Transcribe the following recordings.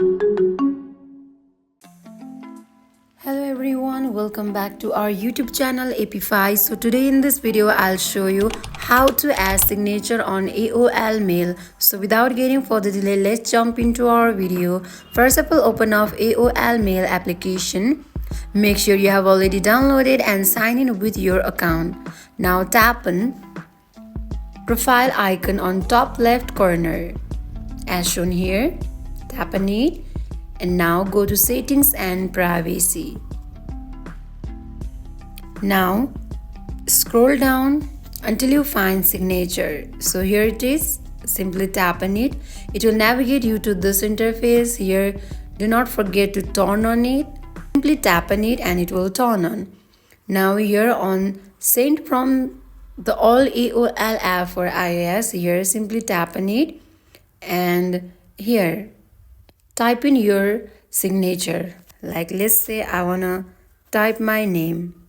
Hello everyone, welcome back to our YouTube channel Appify. So today in this video I'll show you how to add signature on AOL Mail. So without getting further delay, let's jump into our video. First of all, open up AOL Mail application. Make sure you have already downloaded and sign in with your account. Now tap on profile icon on top left corner as shown here. Tap on it. And now go to settings and privacy. Now scroll down until you find signature. So here it is. Simply tap on it. It will navigate you to this interface. Here, do not forget to turn on it. Simply tap on it and it will turn on. Now here on send from the all AOL app for iOS, here simply tap on it and here type in your signature. Like let's say I wanna type my name.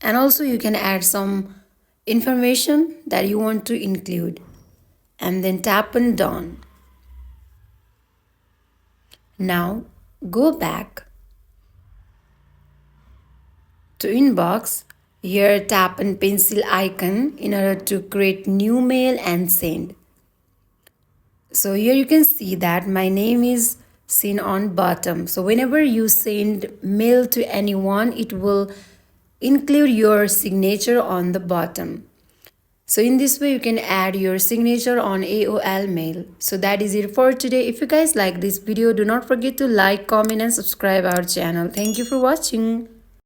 And also you can add some information that you want to include. And then tap on done. Now go back to inbox. Here tap on pencil icon in order to create new mail and send. So here you can see that my name is seen on bottom. So whenever you send mail to anyone, it will include your signature on the bottom. So in this way you can add your signature on AOL Mail. So that is it for today. If you guys like this video, do not forget to like, comment and subscribe our channel. Thank you for watching.